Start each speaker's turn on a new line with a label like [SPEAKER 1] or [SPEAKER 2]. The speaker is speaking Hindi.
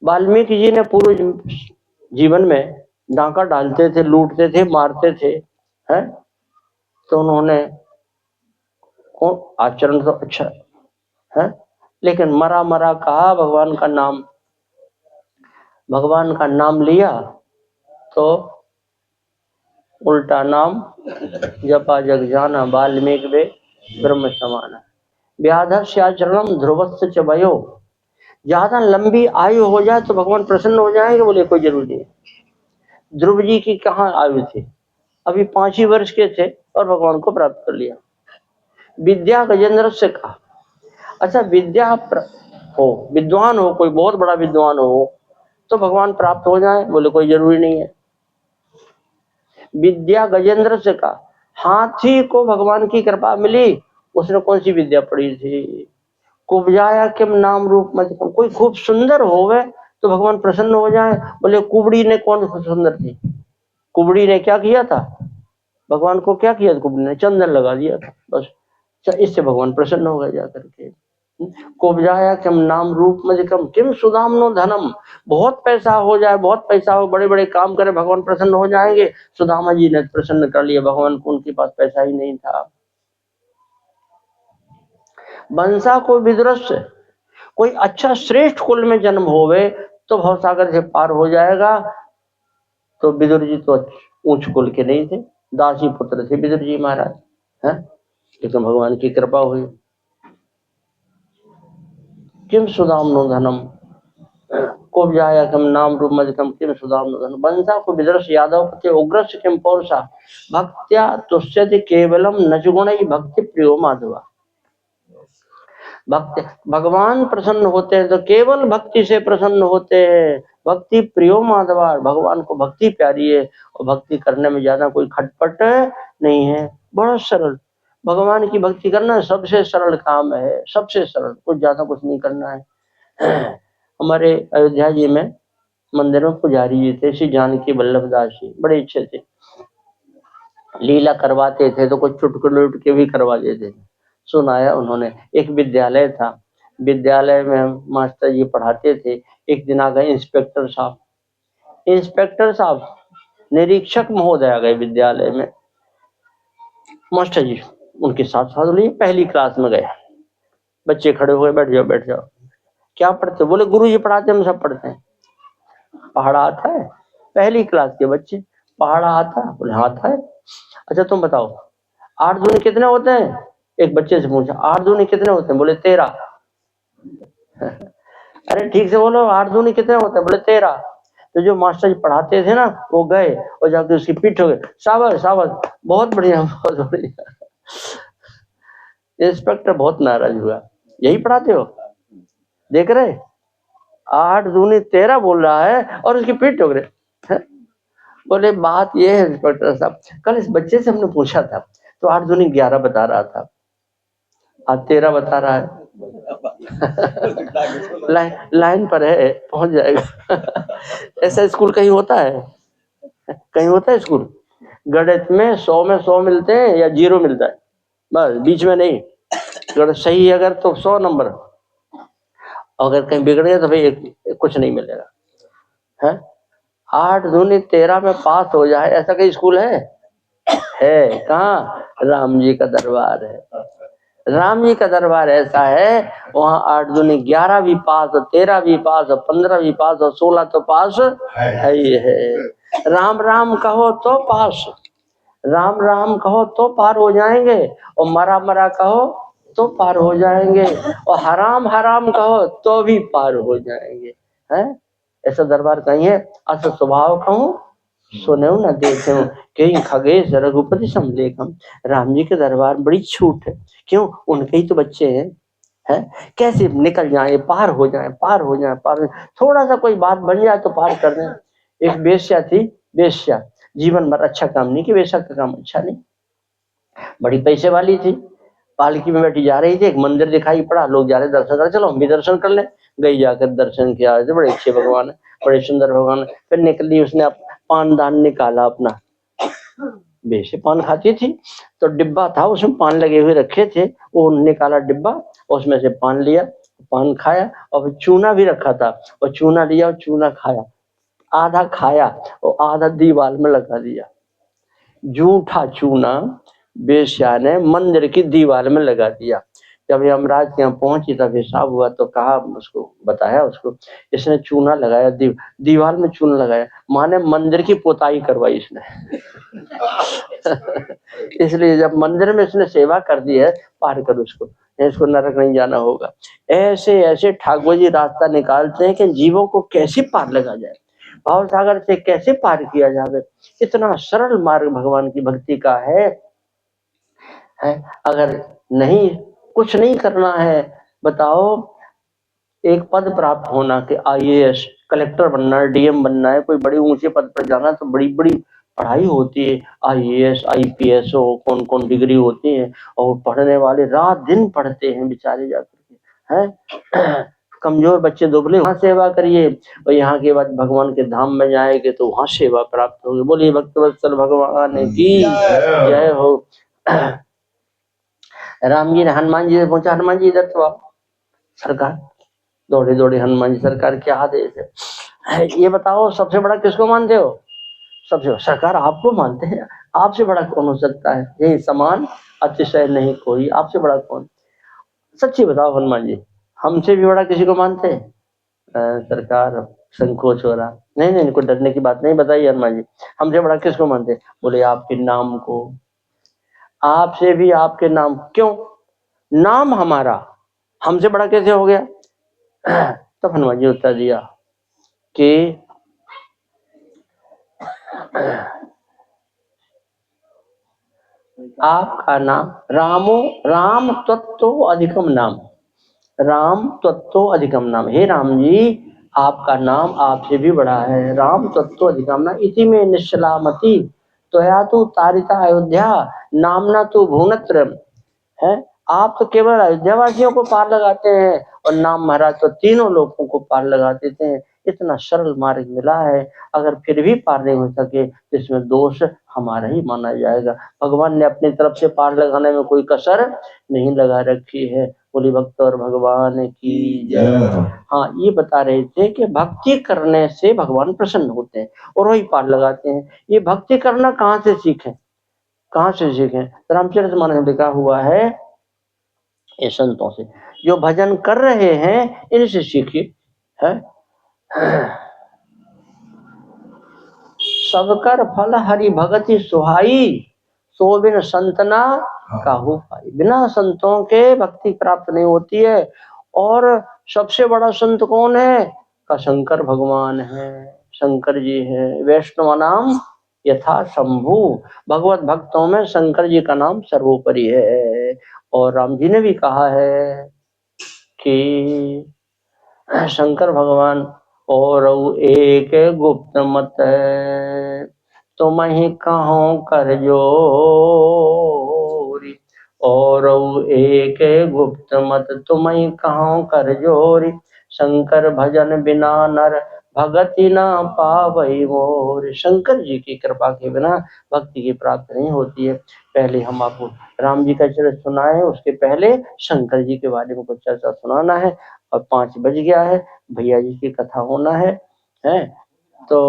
[SPEAKER 1] वाल्मीकि जी ने पूरे जीवन में डांका डालते थे, लूटते थे, मारते थे, हैं? तो उन्होंने आचरण तो अच्छा है, लेकिन मरा मरा कहा, भगवान का नाम लिया तो उल्टा नाम जपा जग जाना, वाल्मीकि वे ब्रह्म समाना। व्याधस्याचरणम ध्रुवस्य च वयो। ज्यादा लंबी आयु हो जाए तो भगवान प्रसन्न हो जाएंगे, बोले कोई जरूरी नहीं। ध्रुव जी की कहाँ आयु थी, अभी 5 ही वर्ष के थे और भगवान को प्राप्त कर लिया। विद्या गजेंद्र से कहा, अच्छा विद्या हो, विद्वान हो, कोई बहुत बड़ा विद्वान हो तो भगवान प्राप्त हो जाए, बोले कोई जरूरी नहीं है। विद्या गजेंद्र से कहा, हाथी को भगवान की कृपा मिली, उसने कौन सी विद्या पढ़ी थी? कुब्जाया किम नाम रूप मत, कोई खूब सुंदर होवे तो भगवान प्रसन्न हो जाए, बोले कुबड़ी ने कौन सुंदर थी? कुबड़ी ने क्या किया था? भगवान को क्या किया था? कुबड़ी ने चंदन लगा दिया था, बस इससे भगवान प्रसन्न हो गए जाकर के। कुब्जाया किम नाम रूप मधिकम किम सुदामनो धनम, बहुत पैसा हो जाए, बहुत पैसा हो, बड़े बड़े काम करे, भगवान प्रसन्न हो जाएंगे। सुदामा जी ने प्रसन्न कर लिया भगवान को, उनके पास पैसा ही नहीं था। बंसा को विदुरस्य, कोई अच्छा श्रेष्ठ कुल में जन्म होवे तो भवसागर से पार हो जाएगा। तो विदुर जी तो ऊंच कुल के नहीं थे, दासी पुत्र थे विदुर जी महाराज, है, लेकिन भगवान की कृपा हुई। किम सुदामनो धनम कुब्जाया किम नाम रूप मधिकम किम सुदामनो धनम। बंसा को विदुरस यादव पति उग्रस्य किम पौरुषा भक्त्या तुष्यति केवलम नचगुणै भक्ति प्रियो माधवा। भक्ति, भगवान प्रसन्न होते हैं तो केवल भक्ति से प्रसन्न होते हैं। भक्ति प्रियो माधवा, भगवान को भक्ति प्यारी है और भक्ति करने में ज्यादा कोई खटपट नहीं है, बड़ा सरल। भगवान की भक्ति करना सबसे सरल काम है, सबसे सरल, कुछ ज्यादा कुछ नहीं करना है। हमारे अयोध्या जी में मंदिर में पुजारी जी थे श्री जानकी वल्लभ दास जी, बड़े अच्छे थे, लीला करवाते थे तो कुछ चुटकुले उटके भी करवा देते थे। सुनाया उन्होंने, एक विद्यालय था, विद्यालय में मास्टर जी पढ़ाते थे। एक दिन आ गए इंस्पेक्टर साहब, निरीक्षक महोदय आ गए विद्यालय में। मास्टर जी उनके साथ साथ लिए पहली क्लास में गए, बच्चे खड़े हुए, बैठ जाओ बैठ जाओ। क्या पढ़ते? बोले गुरु जी पढ़ाते, हम सब पढ़ते हैं। पहाड़ा आता है? पहली क्लास के बच्चे, पहाड़ा आता है? बोले हाँ आता है। अच्छा तुम बताओ 8 दूनी कितने होते हैं? एक बच्चे से पूछा 8 दूनी कितने होते हैं? बोले 13। अरे ठीक से बोलो 8 दूनी कितने होते हैं? बोले 13। तो जो मास्टर जी पढ़ाते थे ना वो गए और जाके उसकी पीठ हो गए, शाबाश शाबाश, बहुत बढ़िया बहुत बढ़िया। इंस्पेक्टर बहुत नाराज हुआ, यही पढ़ाते हो? देख रहे 8 दूनी 13 बोल रहा है और उसकी पीठ हो गए। बोले बात ये है इंस्पेक्टर साहब, कल इस बच्चे से हमने पूछा था तो 8 दूनी 11 बता रहा था, आज 13 बता रहा है। लाइन पर है, पहुंच जाएगा। ऐसा स्कूल कहीं होता है? कहीं होता है स्कूल? गणित में 100 में 100 मिलते हैं या 0 मिलता है, बस बीच में नहीं। गणित सही अगर तो 100 नंबर, अगर कहीं बिगड़ गया तो भाई कुछ नहीं मिलेगा, है? 8 दूनी 13 में पास हो जाए ऐसा कहीं स्कूल है? कहाँ? राम जी का दरबार है, राम जी का दरबार ऐसा है, वहाँ 8 दूनी 11 भी पास, 13 भी पास, 15 भी पास और 16 तो पास है ही है। राम राम कहो तो पास, राम राम कहो तो पार हो जाएंगे, और मरा मरा कहो तो पार हो जाएंगे, और हराम हराम कहो तो भी पार हो जाएंगे, है? ऐसा दरबार कहीं है? अस स्वभाव कहूँ सुने न देखे कहीं खगेश रघुपति समलेखम। राम जी के दरबार बड़ी छूट है, क्यों? उनके ही तो बच्चे हैं, है? कैसे निकल जाए, पार हो जाए, पार हो जाए, पार हो जाए। थोड़ा सा कोई बात बन जाए तो पार कर दें। एक वेश्या थी, वेश्या जीवन भर अच्छा काम नहीं कि, वेश्या का काम अच्छा नहीं, बड़ी पैसे वाली थी, पालकी में बैठी जा रही थी, एक मंदिर दिखाई पड़ा, लोग जा रहे दर्शन कर, चलो हम भी दर्शन कर ले। गई, जाकर दर्शन किया, बड़े अच्छे भगवान है, बड़े सुंदर भगवान है। फिर निकली, उसने पान दान निकाला अपना, बेशे पान खाती थी तो डिब्बा था उसमें पान लगे हुए रखे थे, वो निकाला डिब्बा, उसमें से पान लिया, पान खाया और फिर चूना भी रखा था, और चूना लिया और चूना खाया, आधा खाया और आधा दीवार में लगा दिया। जूठा चूना बेश्या ने मंदिर की दीवार में लगा दिया। जब यमराज के यहाँ पहुंची तब हिसाब हुआ तो कहा, उसको बताया, उसको इसने चूना लगाया, दीवार में चूना लगाया, माने मंदिर की पोताई करवाई इसने। इसलिए जब मंदिर में इसने सेवा कर दी है, पार कर उसको, इसको नरक नहीं जाना होगा। ऐसे ऐसे ठाकुर जी रास्ता निकालते हैं कि जीवों को कैसे पार लगा जाए, भाव सागर से कैसे पार किया जाए। इतना सरल मार्ग भगवान की भक्ति का है। अगर नहीं, कुछ नहीं करना है, बताओ, एक पद प्राप्त होना कि IAS कलेक्टर बनना है, DM बनना है, कोई बड़े ऊंचे पद पर जाना, तो बड़ी बड़ी पढ़ाई होती है, IAS IPS हो, कौन कौन डिग्री होती है, और पढ़ने वाले रात दिन पढ़ते हैं बेचारे जाकर के, हैं। कमजोर बच्चे दुबले, वहां सेवा करिए, और यहाँ के बाद भगवान के धाम में जाएंगे तो वहां सेवा प्राप्त होगी। बोलिए भक्तवत्सल भगवान की जय हो। राम जी ने हनुमान जी से पूछा, हनुमान जी इधर तो आओ। सरकार दौड़े दौड़े, हनुमान जी, सरकार क्या आदेश है, ये बताओ सबसे बड़ा किसको मानते हो? सबसे सरकार आपको मानते हैं, आपसे बड़ा कौन हो सकता है, यही समान अतिशय नहीं कोई, आपसे बड़ा कौन? सच्ची बताओ हनुमान जी, हमसे भी बड़ा किसी को मानते हैं? सरकार संकोच हो रहा, नहीं नहीं, इनको डरने की बात नहीं, बताइए हनुमान जी, हमसे बड़ा किसको मानते? बोले आपके नाम को। आपसे भी आपके नाम, क्यों? नाम हमारा हमसे बड़ा कैसे हो गया? तब हनुमान जी उत्तर दिया कि आपका नाम रामो, राम तत्व अधिकम नाम, राम तत्व अधिकम नाम, हे राम जी आपका नाम आपसे भी बड़ा है, राम तत्व अधिकम नाम, इति में निश्चलामति त्वया तो तारिता अयोध्या नामना तो भुवनत्र है। आप तो केवल अयोध्या वासियों को पार लगाते हैं, और नाम महाराज तो तीनों लोगों को पार लगा देते हैं। इतना सरल मार्ग मिला है, अगर फिर भी पार नहीं हो सके तो इसमें दोष हमारा ही माना जाएगा। भगवान ने अपनी तरफ से पार लगाने में कोई कसर नहीं लगा रखी है। बोली भक्त और भगवान की जय। हाँ, ये बता रहे थे कि भक्ति करने से भगवान प्रसन्न होते हैं और वही पार लगाते हैं। ये भक्ति करना कहाँ से सीखें, कहाँ से सीखें? रामचरितमानस में लिखा हुआ है, ये संतों से, जो भजन कर रहे हैं इनसे सीखिए, है। सबकर फल हरि भगति सुहाई, सो बिन संतना काहू पाई। बिना संतों के भक्ति प्राप्त नहीं होती है। और सबसे बड़ा संत कौन है? का शंकर भगवान है, शंकर जी है। वैष्णव नाम यथा शंभु, भगवत भक्तों में शंकर जी का नाम सर्वोपरि है। और राम जी ने भी कहा है कि शंकर भगवान और एक गुप्त मत है, तुम ही कहो कर जोरी, और एक गुप्त मत तुम ही कहो कर जोरी, शंकर भजन बिना नर भगति ना पावई मोर। शंकर जी की कृपा के बिना भक्ति की प्राप्ति नहीं होती है। पहले हम आपको राम जी का चरित्र सुनाए, उसके पहले शंकर जी के बारे में कुछ चर्चा सुनाना है। अब 5 बज गया है, भैया जी की कथा होना है, तो